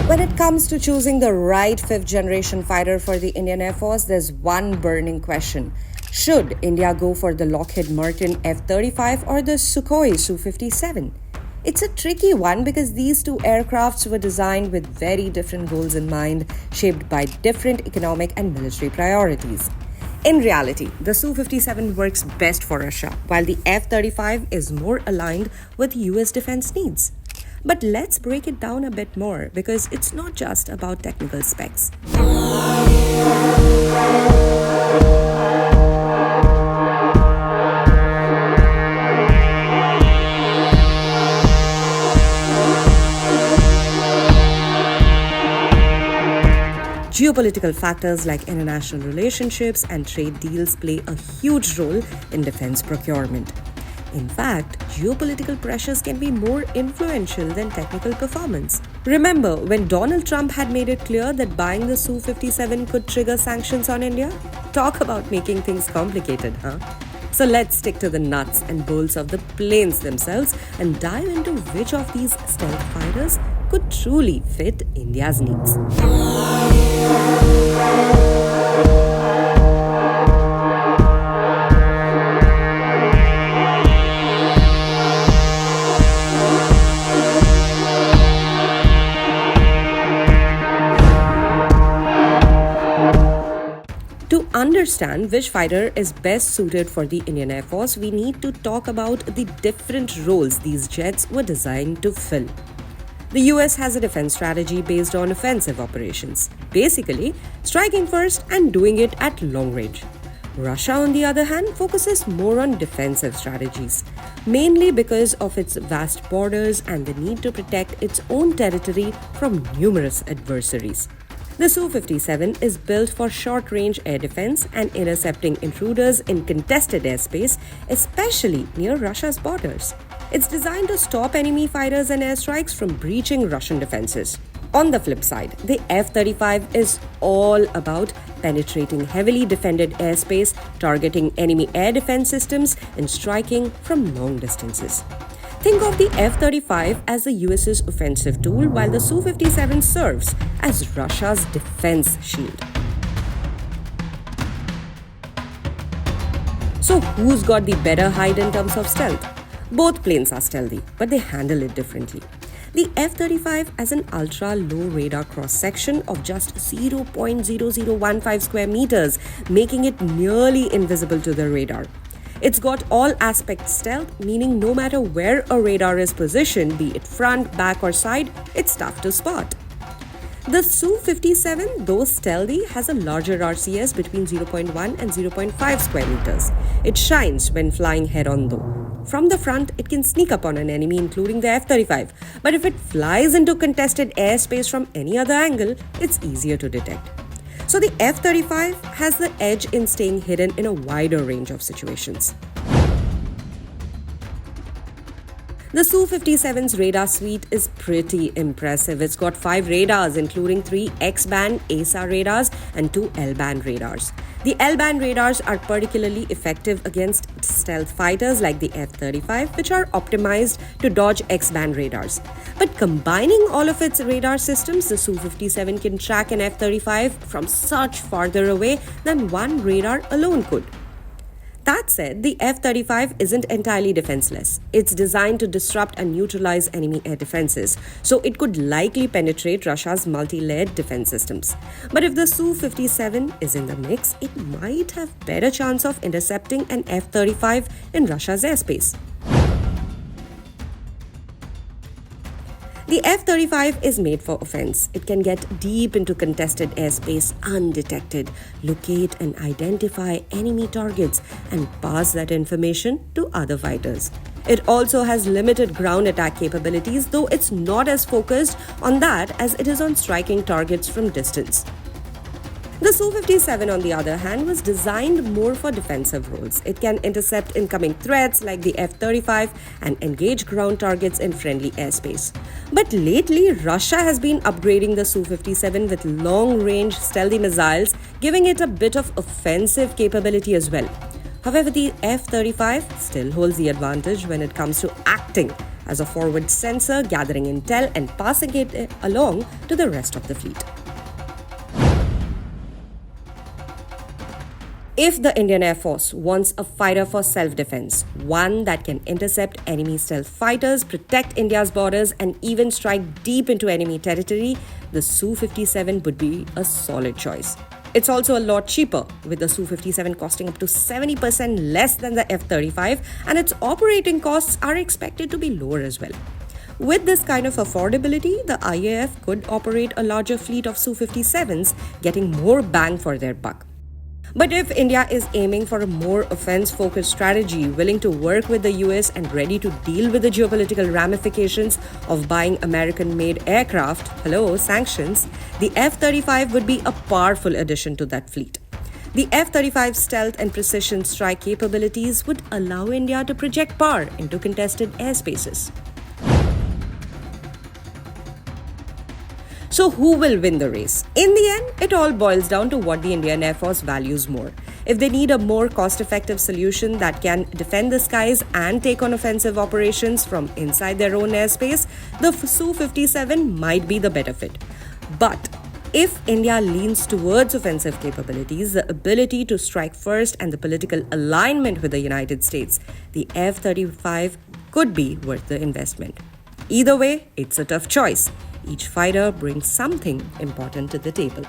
When it comes to choosing the right fifth generation fighter for the Indian Air Force, there's one burning question. Should India go for the Lockheed Martin F-35 or the Sukhoi Su-57? It's a tricky one because these two aircrafts were designed with very different goals in mind, shaped by different economic and military priorities. In reality, the Su-57 works best for Russia, while the F-35 is more aligned with US defense needs. But let's break it down a bit more because it's not just about technical specs. Geopolitical factors like international relationships and trade deals play a huge role in defense procurement. In fact, geopolitical pressures can be more influential than technical performance. Remember when Donald Trump had made it clear that buying the Su-57 could trigger sanctions on India? Talk about making things complicated, huh? So let's stick to the nuts and bolts of the planes themselves and dive into which of these stealth fighters could truly fit India's needs. To understand which fighter is best suited for the Indian Air Force, we need to talk about the different roles these jets were designed to fill. The US has a defense strategy based on offensive operations, basically striking first and doing it at long range. Russia, on the other hand, focuses more on defensive strategies, mainly because of its vast borders and the need to protect its own territory from numerous adversaries. The Su-57 is built for short-range air defense and intercepting intruders in contested airspace, especially near Russia's borders. It's designed to stop enemy fighters and airstrikes from breaching Russian defenses. On the flip side, the F-35 is all about penetrating heavily defended airspace, targeting enemy air defense systems, and striking from long distances. Think of the F-35 as the US's offensive tool, while the Su-57 serves as Russia's defense shield. So who's got the better hide in terms of stealth? Both planes are stealthy, but they handle it differently. The F-35 has an ultra-low radar cross-section of just 0.0015 square meters, making it nearly invisible to the radar. It's got all aspect stealth, meaning no matter where a radar is positioned, be it front, back or side, it's tough to spot. The Su-57, though stealthy, has a larger RCS between 0.1 and 0.5 square meters. It shines when flying head-on though. From the front, it can sneak up on an enemy, including the F-35. But if it flies into contested airspace from any other angle, it's easier to detect. So the F-35 has the edge in staying hidden in a wider range of situations. The Su-57's radar suite is pretty impressive. It's got 5 radars, including 3 X-band ASA radars and 2 L-band radars. The L-band radars are particularly effective against stealth fighters like the F-35, which are optimized to dodge X-band radars. But combining all of its radar systems, the Su-57 can track an F-35 from such farther away than one radar alone could. That said, the F-35 isn't entirely defenseless. It's designed to disrupt and neutralize enemy air defenses, so it could likely penetrate Russia's multi-layered defense systems. But if the Su-57 is in the mix, it might have better chance of intercepting an F-35 in Russia's airspace. The F-35 is made for offense. It can get deep into contested airspace undetected, locate and identify enemy targets, and pass that information to other fighters. It also has limited ground attack capabilities, though it's not as focused on that as it is on striking targets from distance. The Su-57, on the other hand, was designed more for defensive roles. It can intercept incoming threats like the F-35 and engage ground targets in friendly airspace. But lately, Russia has been upgrading the Su-57 with long-range stealthy missiles, giving it a bit of offensive capability as well. However, the F-35 still holds the advantage when it comes to acting as a forward sensor, gathering intel and passing it along to the rest of the fleet. If the Indian Air Force wants a fighter for self-defense, one that can intercept enemy stealth fighters, protect India's borders, and even strike deep into enemy territory, the Su-57 would be a solid choice. It's also a lot cheaper, with the Su-57 costing up to 70% less than the F-35, and its operating costs are expected to be lower as well. With this kind of affordability, the IAF could operate a larger fleet of Su-57s, getting more bang for their buck. But if India is aiming for a more offense-focused strategy, willing to work with the US and ready to deal with the geopolitical ramifications of buying American-made aircraft, sanctions, the F-35 would be a powerful addition to that fleet. The F-35 stealth and precision strike capabilities would allow India to project power into contested airspaces. So who will win the race? In the end, it all boils down to what the Indian Air Force values more. If they need a more cost-effective solution that can defend the skies and take on offensive operations from inside their own airspace, the Su-57 might be the better fit. But if India leans towards offensive capabilities, the ability to strike first, and the political alignment with the United States, the F-35 could be worth the investment. Either way, it's a tough choice. Each fighter brings something important to the table.